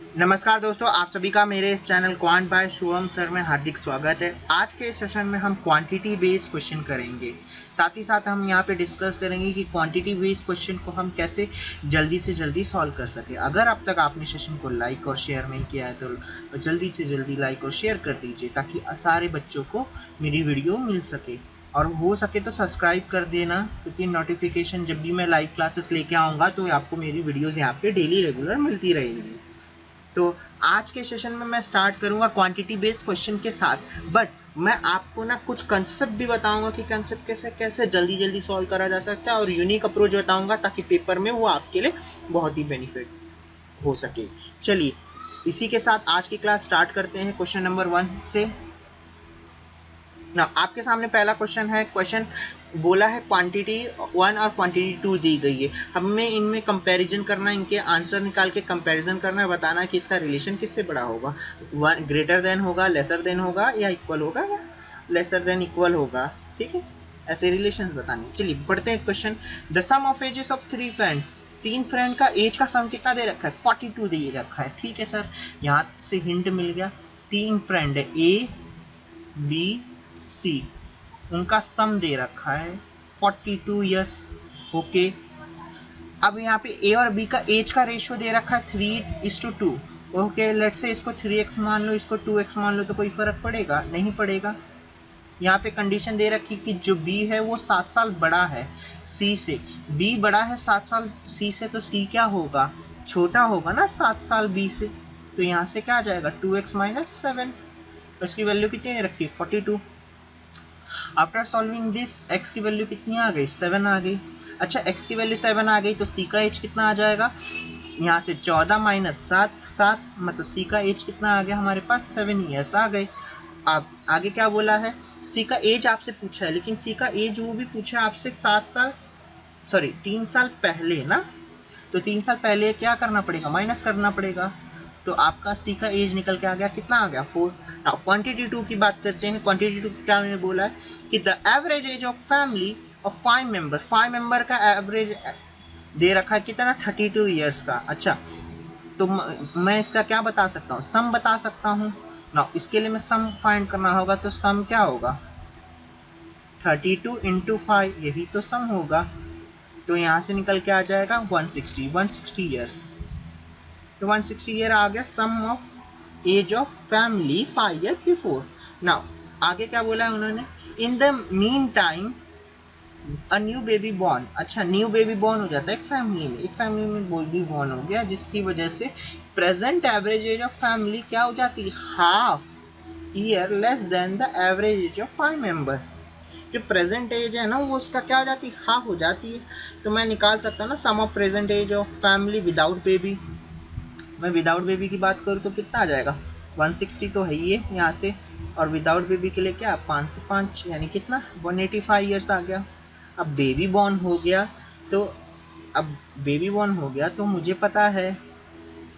नमस्कार दोस्तों, आप सभी का मेरे इस channel quant by Shubham sir में हार्दिक स्वागत है। आज के इस सेशन में हम क्वांटिटी बेस्ड क्वेश्चन करेंगे। साथ ही साथ हम यहाँ पे डिस्कस करेंगे कि क्वांटिटी बेस्ड क्वेश्चन को हम कैसे जल्दी से जल्दी सॉल्व कर सके। अगर अब तक आपने सेशन को लाइक और शेयर नहीं किया है तो जल्दी से जल्दी लाइक और शेयर कर दीजिए ताकि सारे बच्चों को मेरी वीडियो मिल सके। और हो सके तो सब्सक्राइब कर देना, क्योंकि नोटिफिकेशन जब भी मैं लाइव क्लासेस लेके आऊँगा तो आपको मेरी वीडियोज़ यहाँ पे डेली रेगुलर मिलती रहेंगी। तो आज के सेशन में मैं स्टार्ट करूंगा क्वांटिटी बेस्ड क्वेश्चन के साथ, बट मैं आपको ना कुछ कंसेप्ट भी बताऊंगा कि कंसेप्ट कैसे कैसे जल्दी जल्दी सॉल्व करा जा सकता है, और यूनिक अप्रोच बताऊंगा ताकि पेपर में वो आपके लिए बहुत ही बेनिफिट हो सके। चलिए इसी के साथ आज की क्लास स्टार्ट करते हैं क्वेश्चन नंबर 1 से ना। आपके सामने पहला क्वेश्चन है। क्वेश्चन बोला है क्वांटिटी 1 और क्वांटिटी 2 दी गई है, हमें इनमें कंपैरिजन करना है, इनके आंसर निकाल के कंपैरिजन करना है, बताना है कि इसका रिलेशन किससे बड़ा होगा। 1 ग्रेटर देन होगा, लेसर देन होगा, या इक्वल होगा, या लेसर देन इक्वल होगा। ठीक है, ऐसे रिलेशंस बताने। चलिए बढ़ते हैं question. The sum of ages of 3 friends, 3 friend का एज का सम कितना दे रखा है? 42 दे रखा है। ठीक है सर, यहाँ से हिंट मिल गया। 3 फ्रेंड है, ए बी सी, उनका सम दे रखा है 42 ईयर्स। ओके, अब यहाँ पे ए और बी का एज का रेशियो दे रखा है 3:2। ओके, लेट्स से इसको 3x मान लो, इसको 2x मान लो, तो कोई फर्क पड़ेगा? नहीं पड़ेगा। यहाँ पे कंडीशन दे रखी कि जो बी है वो 7 साल बड़ा है सी से। बी बड़ा है 7 साल सी से, तो सी क्या होगा? छोटा होगा ना 7 साल बी से। तो यहाँ से क्या आ जाएगा? 2x - 7। इसकी वैल्यू कितनी दे रखी है? 42। आफ्टर सॉल्विंग दिस x की वैल्यू कितनी आ गई? 7 आ गई। अच्छा, x की वैल्यू 7 आ गई तो c का एज कितना आ जाएगा? यहाँ से 14 - 7, 7 मतलब c का एज कितना आ गया हमारे पास? 7 ईयर्स आ गए। आप आगे क्या बोला है? c का एज आपसे पूछा है, लेकिन c का एज वो भी पूछा है आपसे 7 साल, सॉरी 3 साल पहले ना। तो 3 साल पहले क्या करना पड़ेगा? माइनस करना पड़ेगा। तो आपका सी का एज निकल के आ गया, कितना आ गया? 4। नाउ क्वांटिटी 2 की बात करते हैं। क्वांटिटी 2 क्या मैंने बोला है कि the average age of family of 5 member, 5 member का एवरेज दे रखा है कितना? 32 ईयर्स का। अच्छा, तो मैं इसका क्या बता सकता हूँ? सम बता सकता हूँ। नाउ इसके लिए मैं सम फाइंड करना होगा, तो सम क्या होगा? 32 × 5, यही तो सम होगा। तो यहाँ से निकल के आ जाएगा 160 ईयर्स। तो 160 ईयर आ गया sum of age of family 5 year before. Now आगे क्या बोला है उन्होंने? In the mean time a new baby born. अच्छा, न्यू बेबी बॉर्न हो जाता है एक फैमिली में, बेबी बॉर्न हो गया, जिसकी वजह से present average age of family क्या हो जाती है? Half year less than the average age of 5 members. जो प्रेजेंट एज है ना, वो उसका क्या हो जाती है? हाफ हो जाती है। तो मैं निकाल सकता हूँ ना sum of present age of family without baby. मैं विदाउट बेबी की बात करूँ तो कितना आ जाएगा? 160 तो है ही है यहाँ से, और विदाउट बेबी के लिए क्या? 5 से 5 यानी कितना? 185 ईयर्स आ गया। अब बेबी बॉर्न हो गया, तो अब बेबी बॉर्न हो गया तो मुझे पता है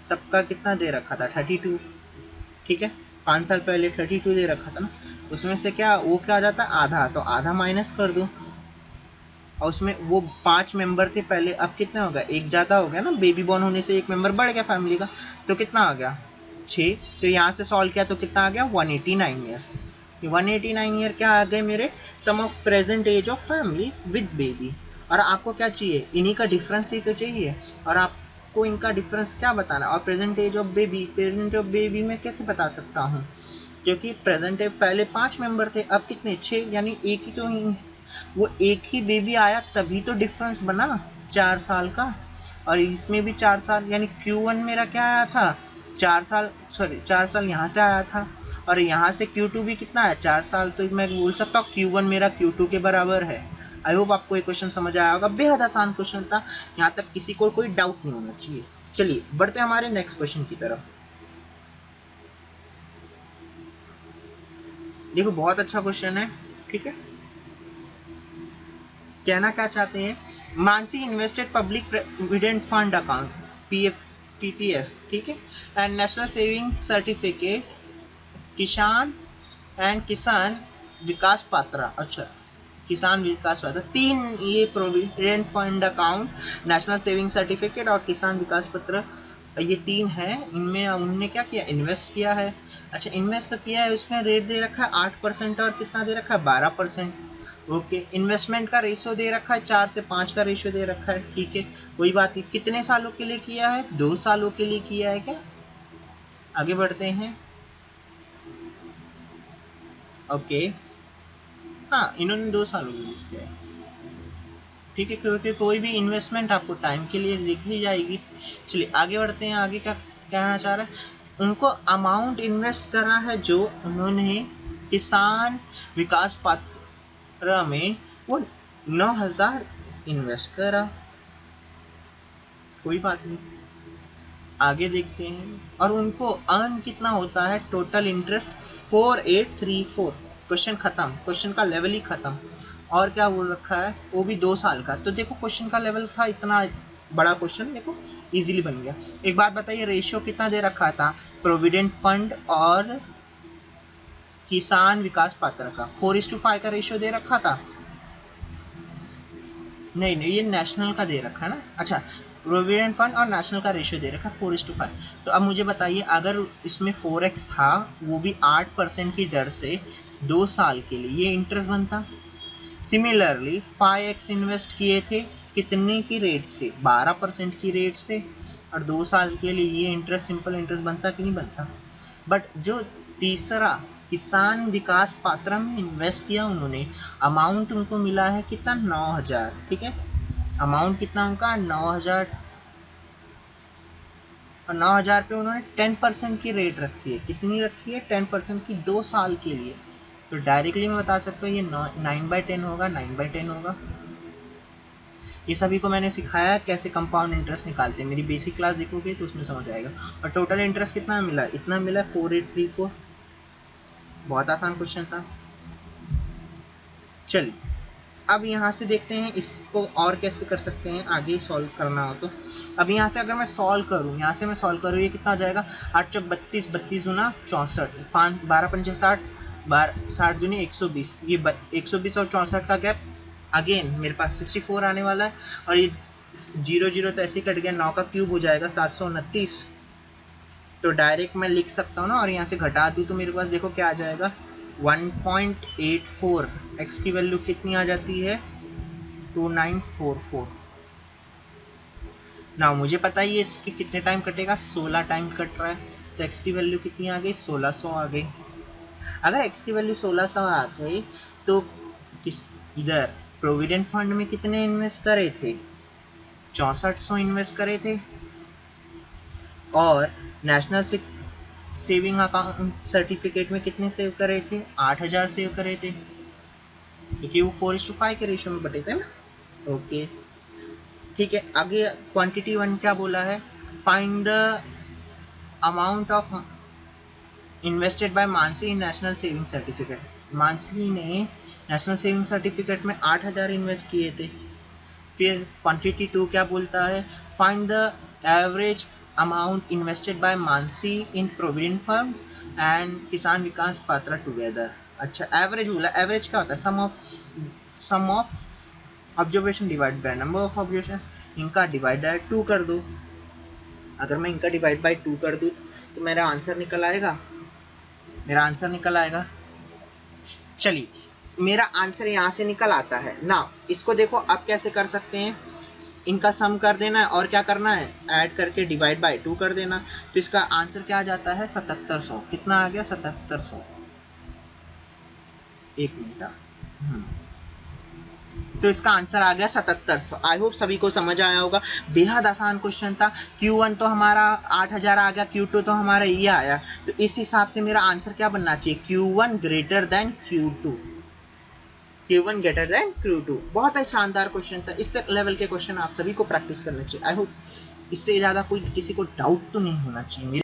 सबका कितना दे रखा था? 32। ठीक है, 5 साल पहले 32 दे रखा था ना, उसमें से क्या वो क्या आ जाता? आधा। तो आधा माइनस कर दूँ, और उसमें वो 5 मेंबर थे पहले, अब कितना हो गया? एक ज़्यादा हो गया ना, बेबी बॉर्न होने से एक मेंबर बढ़ गया फैमिली का। तो कितना आ गया? 6। तो यहाँ से सॉल्व किया तो कितना आ गया? 189 ईयर्स। 189 ईयर क्या आ गए मेरे? Sum of present age of family with baby. और आपको क्या चाहिए? इन्हीं का डिफरेंस ही तो चाहिए, और आपको इनका डिफरेंस क्या बताना? और present age of baby, present of baby में कैसे बता सकता हूँ? क्योंकि प्रेजेंट एज पहले 5 मेंबर थे, अब कितने? 6, यानी एक ही तो वो एक ही बेबी आया तभी तो डिफरेंस बना 4 साल का। और इसमें भी 4 साल, यानी Q1 मेरा क्या आया था? 4 साल, सॉरी 4 साल यहाँ से आया था, और यहाँ से Q2 भी कितना है? 4 साल। तो मैं बोल सकता हूँ Q1 मेरा Q2 के बराबर है। आई होप आपको ये क्वेश्चन समझ आया होगा। बेहद आसान क्वेश्चन था, यहाँ तक किसी को कोई डाउट नहीं होना चाहिए। चलिए बढ़ते हमारे नेक्स्ट क्वेश्चन की तरफ। देखो बहुत अच्छा क्वेश्चन है। ठीक है, कहना क्या चाहते हैं? Mansi invested public provident fund account PPF, ठीक है, एंड नेशनल सेविंग सर्टिफिकेट किसान एंड किसान विकास पात्रा। अच्छा, किसान विकास पात्रा, 3 ये provident fund account, national saving certificate और किसान विकास पत्र ये 3 है, इनमें उन्होंने क्या किया, इन्वेस्ट किया है। अच्छा इन्वेस्ट तो किया है, उसमें रेट दे रखा है 8% और कितना दे रखा है 12%। ओके, इन्वेस्टमेंट का रेशो दे रखा है 4 से 5 का रेशो दे रखा है, ठीक है कोई बात नहीं। कितने सालों के लिए किया है, 2 सालों के लिए किया है क्या। आगे बढ़ते हैं। ओके, हाँ इन्होंने 2 सालों के लिए किया है, ठीक है, क्योंकि कोई भी इन्वेस्टमेंट आपको टाइम के लिए दिखी जाएगी। चलिए आगे बढ़ते हैं, आगे क्या कहना चाह रहा है। उनको अमाउंट इन्वेस्ट करा है जो उन्होंने किसान विकास पत्र में, वो 9,000 इन्वेस्ट करा, कोई बात नहीं। आगे देखते हैं, और उनको अर्न कितना होता है, टोटल इंटरेस्ट 4834। क्वेश्चन खत्म, क्वेश्चन का लेवल ही खत्म। और क्या बोल रखा है, वो भी 2 साल का। तो देखो क्वेश्चन का लेवल था इतना बड़ा क्वेश्चन, देखो इजीली बन गया। एक बात बताइए, रेशियो कितना दे रखा था, प्रोविडेंट फंड और किसान विकास पात्र का 4:5 का रेशियो दे रखा था। नहीं नहीं, ये नेशनल का दे रखा है ना। अच्छा, प्रोविडेंट फंड और नेशनल का रेशियो दे रखा है 4:5। तो अब मुझे बताइए, अगर इसमें 4x था, वो भी 8% की दर से 2 साल के लिए, ये इंटरेस्ट बनता। सिमिलरली 5x इन्वेस्ट किए थे, कितने की रेट से, 12% की रेट से, और 2 साल के लिए ये इंटरेस्ट, सिंपल इंटरेस्ट बनता कि नहीं बनता। बट जो तीसरा किसान विकास पात्र में इन्वेस्ट किया उन्होंने, अमाउंट उनको मिला है कितना, 9,000, ठीक है, अमाउंट कितना उनका 9,000। और 9,000 पे उन्होंने 10% की रेट रखी है, कितनी रखी है, 10% की, 2 साल के लिए। तो डायरेक्टली मैं बता सकता हूँ ये 9/10 होगा, 9/10 होगा। ये सभी को मैंने सिखाया कैसे कंपाउंड इंटरेस्ट निकालते हैं, मेरी बेसिक क्लास देखोगे तो उसमें समझ आएगा। और टोटल इंटरेस्ट कितना मिला, इतना मिला 4834। बहुत आसान क्वेश्चन था। चलिए अब यहाँ से देखते हैं इसको और कैसे कर सकते हैं, आगे सॉल्व करना हो तो। अब यहाँ से अगर मैं सॉल्व करूँ, यहाँ से मैं सॉल्व करूँ, ये कितना हो जाएगा, 8 चौक 32, 32 दूना 64, 5 12 पंचे 60, 60 दूनी 120, ये 120 और 64 का गैप, अगेन मेरे पास 64 आने वाला है। और ये 0 0 तो ऐसे ही कट गया, 9 का क्यूब हो जाएगा 729। तो डायरेक्ट मैं लिख सकता हूँ ना, और यहाँ से घटा दूँ तो मेरे पास देखो क्या आ जाएगा, 1.84। एक्स की वैल्यू कितनी आ जाती है, 2944। ना मुझे पता ही है इसके कितने टाइम कटेगा, 16 टाइम कट रहा है। तो एक्स की वैल्यू कितनी आ गई, 1600 आ गई। अगर एक्स की वैल्यू 1600 आ गई, तो किस, इधर प्रोविडेंट फंड में कितने इन्वेस्ट करे थे, 6400 इन्वेस्ट करे थे। और नेशनल सेविंग अकाउंट सर्टिफिकेट में कितने सेव करे थे, 8,000 सेव करे थे, क्योंकि वो 4:5 के रेशियो में बटे थे ना। ओके ठीक है, आगे क्वांटिटी 1 क्या बोला है, find the amount of invested by Mansi in national saving certificate. Mansi ने नेशनल सेविंग सर्टिफिकेट में 8,000 इन्वेस्ट किए थे। फिर क्वांटिटी 2 क्या बोलता है, find the average amount invested by Mansi in provident fund and Kisan Vikas Patra together. अच्छा एवरेज बोला, एवरेज क्या होता है, sum of observation divide by number of observation, इनका डिवाइड बाय 2 कर दो। अगर मैं इनका डिवाइड बाय 2 कर दूँ तो मेरा आंसर निकल आएगा, मेरा आंसर निकल आएगा। चलिए मेरा आंसर यहाँ से निकल आता है ना। इसको देखो आप कैसे कर सकते हैं, इनका सम कर देना है और क्या करना है, ऐड करके डिवाइड बाय 2 कर देना। तो इसका आंसर क्या आ जाता है, 7700। कितना आ गया, 7700। एक मिनट। तो इसका आंसर आ गया 7700। आई होप सभी को समझ आया होगा, बेहद आसान क्वेश्चन था। Q1 तो हमारा 8,000 आ गया, Q2 तो हमारा ये आया। तो इस हिसाब से मेरा आंसर क्या बनना चाहिए, Q1 greater than Q2, Q1 greater than Q2। बहुत ही शानदार क्वेश्चन था। इस तक लेवल के क्वेश्चन आप सभी को प्रैक्टिस करना चाहिए। आई होप इससे ज़्यादा कोई किसी को डाउट तो नहीं होना चाहिए।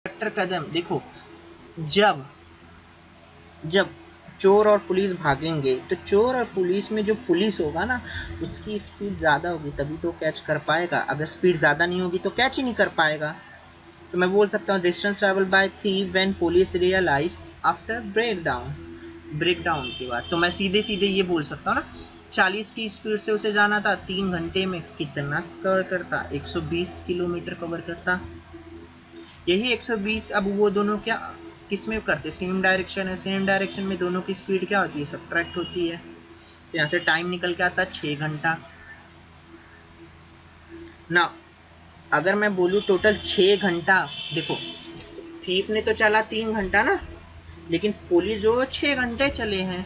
इंस्पेक्टर कदम देखो, जब जब चोर और पुलिस भागेंगे तो चोर और पुलिस में जो पुलिस होगा ना, उसकी स्पीड ज़्यादा होगी तभी तो कैच कर पाएगा। अगर स्पीड ज़्यादा नहीं होगी तो कैच ही नहीं कर पाएगा। तो मैं बोल सकता हूँ distance travel by thief when police realise after break down की बात। तो मैं सीधे सीधे ये बोल सकता हूँ ना, 40 की स्पीड से उसे जाना था, 3 घंटे में कितना कवर करता, 120 किलोमीटर कवर करता। यही 120, अब वो दोनों क्या किस में करते, सेम डायरेक्शन है, सेम डायरेक्शन में दोनों की स्पीड क्या होती है, सब्ट्रैक्ट होती है। तो यहाँ से टाइम निकल के आता 6 घंटा ना। अगर मैं बोलूँ टोटल 6 घंटा, देखो थीफ ने तो चला 3 घंटा ना, लेकिन पुलिस जो 6 घंटे चले हैं।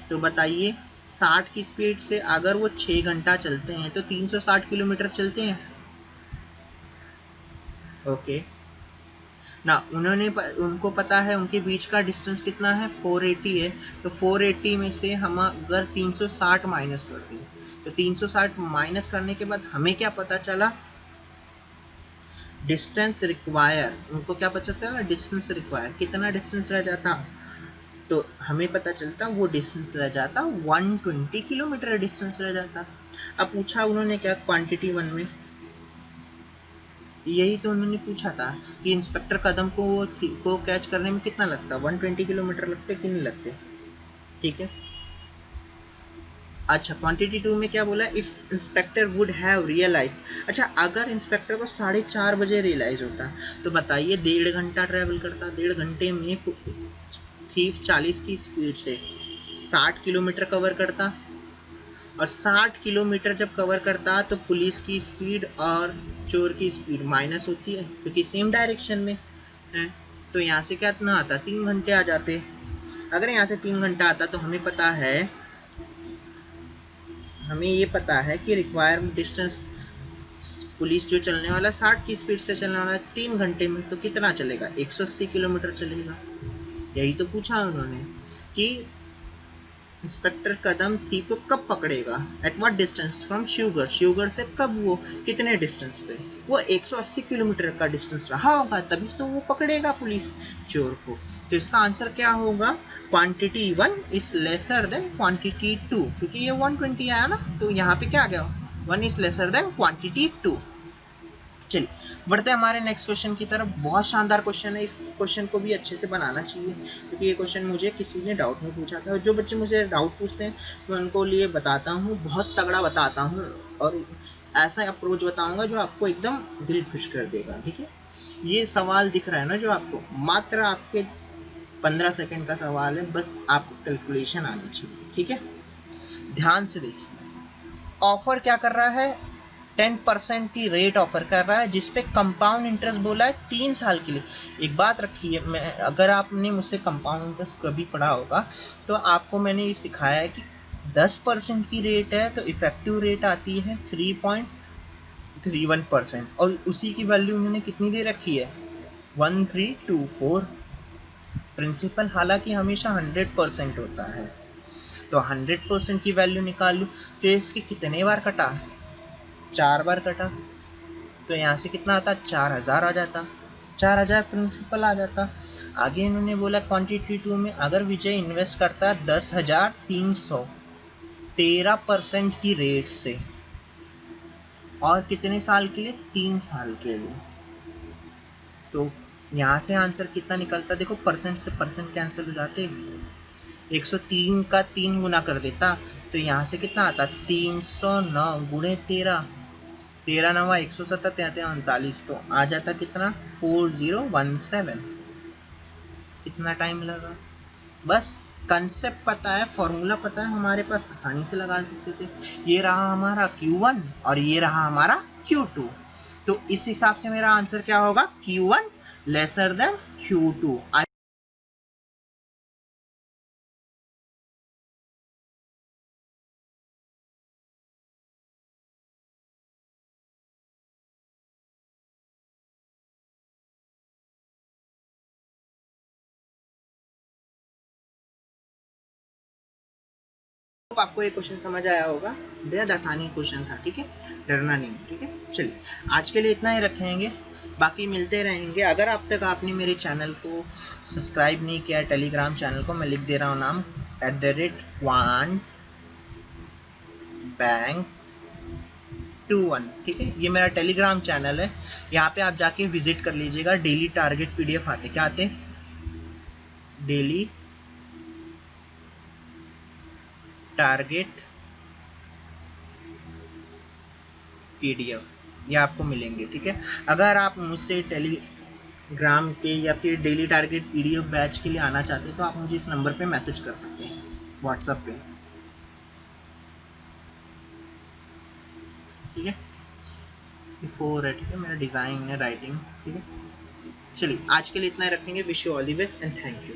तो बताइए 60 की स्पीड से अगर वो 6 घंटा चलते हैं तो 360 किलोमीटर चलते हैं। ओके ना, उनको पता है उनके बीच का डिस्टेंस कितना है, 480 है। तो 480 में से हम अगर 360 माइनस कर दें, तो 360 माइनस करने के बाद हमें क्या पता चला, डिस्टेंस रिक्वायर, उनको क्या पता चला, डिस्टेंस रिक्वायर कितना डिस्टेंस रह जाता। तो हमें पता चलता वो डिस्टेंस रह जाता 120 किलोमीटर डिस्टेंस रह जाता। अब पूछा उन्होंने क्या, क्वांटिटी वन में, यही तो उन्होंने पूछा था कि इंस्पेक्टर कदम को कैच करने में कितना लगता, 120 किलोमीटर लगते कि नहीं लगते। ठीक है, अच्छा क्वांटिटी टू में क्या बोला, if inspector would have realise. अच्छा अगर इंस्पेक्टर को 4:30 बजे रियलाइज होता, तो बताइए 1.5 घंटा ट्रैवल करता, 1.5 घंटे में थीफ 40 की स्पीड से 60 किलोमीटर कवर करता। और 60 किलोमीटर जब कवर करता तो पुलिस की स्पीड और चोर की स्पीड माइनस होती है क्योंकि सेम डायरेक्शन में है। तो यहाँ से क्या इतना आता, 3 घंटे आ जाते। अगर यहाँ से 3 घंटा आता तो हमें ये पता है कि रिक्वायर्ड डिस्टेंस, पुलिस जो चलने वाला 60 की स्पीड से चलने वाला 3 घंटे में, तो कितना चलेगा, 180 किलोमीटर चलेगा। यही तो पूछा उन्होंने कि इंस्पेक्टर कदम थी को कब पकड़ेगा, at what distance from Shivgarh, Shivgarh से कब वो कितने डिस्टेंस पे, वो 180 किलोमीटर का डिस्टेंस रहा होगा तभी तो वो पकड़ेगा पुलिस चोर को। तो इसका आंसर क्या होगा, quantity one is lesser than quantity two, क्योंकि ये 120 आया ना, तो यहाँ पे क्या आ गया, one is lesser than quantity two. चलिए बढ़ते हैं हमारे नेक्स्ट क्वेश्चन की तरफ। बहुत शानदार क्वेश्चन है, इस क्वेश्चन को भी अच्छे से बनाना चाहिए क्योंकि ये क्वेश्चन मुझे किसी ने डाउट में पूछा था। और जो बच्चे मुझे डाउट पूछते हैं मैं उनको लिए बताता हूँ, बहुत तगड़ा बताता हूँ और ऐसा अप्रोच बताऊँगा जो आपको एकदम दिल खुश कर देगा। ठीक है, ये सवाल दिख रहा है ना जो आपको, मात्र आपके 15 सेकेंड का सवाल है, बस आपको कैलकुलेशन आनी चाहिए। ठीक है, ध्यान से देखिए, ऑफर क्या कर रहा है, 10% की रेट ऑफर कर रहा है जिसपे कंपाउंड इंटरेस्ट बोला है 3 साल के लिए। एक बात रखिए, मैं अगर आपने मुझसे कंपाउंड इंटरेस्ट कभी पढ़ा होगा तो आपको मैंने ये सिखाया है कि 10% की रेट है तो इफेक्टिव रेट आती है 3.31%, और उसी की वैल्यू उन्होंने कितनी दे रखी है, 1324। प्रिंसिपल हालांकि हमेशा 100% होता है, तो 100% की वैल्यू निकाल लूँ तो इसके कितने बार कटा, 4 बार कटा। तो यहाँ से कितना आता, 4000 आ जाता, 4000 प्रिंसिपल आ जाता। आगे इन्होंने बोला क्वांटिटी टू में अगर विजय इन्वेस्ट करता है 10,300 13% की रेट से, और कितने साल के लिए, 3 साल के लिए। तो यहाँ से आंसर कितना निकलता, देखो परसेंट से परसेंट कैंसिल हो जाते, 103 का 3 गुना कर देता, तो यहाँ से कितना आता, 309 गुणे 13, 13×9 170, 39, तो आ जाता कितना, 4017। कितना टाइम लगा, बस कंसेप्ट पता है, फॉर्मूला पता है हमारे पास, आसानी से लगा सकते थे। ये रहा हमारा Q1 और ये रहा हमारा Q2। तो इस हिसाब से मेरा आंसर क्या होगा, Q1 लेसर देन Q2। आपको ये क्वेश्चन समझ आया होगा, बेहद आसानी क्वेश्चन था। ठीक है, डरना नहीं। ठीक है, चलिए आज के लिए इतना ही रखेंगे। बाकी मिलते रहेंगे। अगर अब तक आपने मेरे चैनल को सब्सक्राइब नहीं किया, टेलीग्राम चैनल को मैं लिख दे रहा हूँ नाम @quant बैंक 21, ठीक है। ये मेरा टेलीग्राम चैनल है, यहाँ पे आप जाके विजिट कर लीजिएगा। डेली टारगेट पीडीएफ आते, क्या आते? डेली टारगेट पीडीएफ ये आपको मिलेंगे, ठीक है। अगर आप मुझसे टेलीग्राम पे या फिर डेली टारगेट पीडीएफ बैच के लिए आना चाहते हैं तो आप मुझे इस नंबर पे मैसेज कर सकते हैं व्हाट्सएप पे, ठीक है। फोर है, ठीक है, मेरा डिज़ाइन है, राइटिंग, ठीक है। चलिए आज के लिए इतना ही रखेंगे। Wish you all the best and thank you.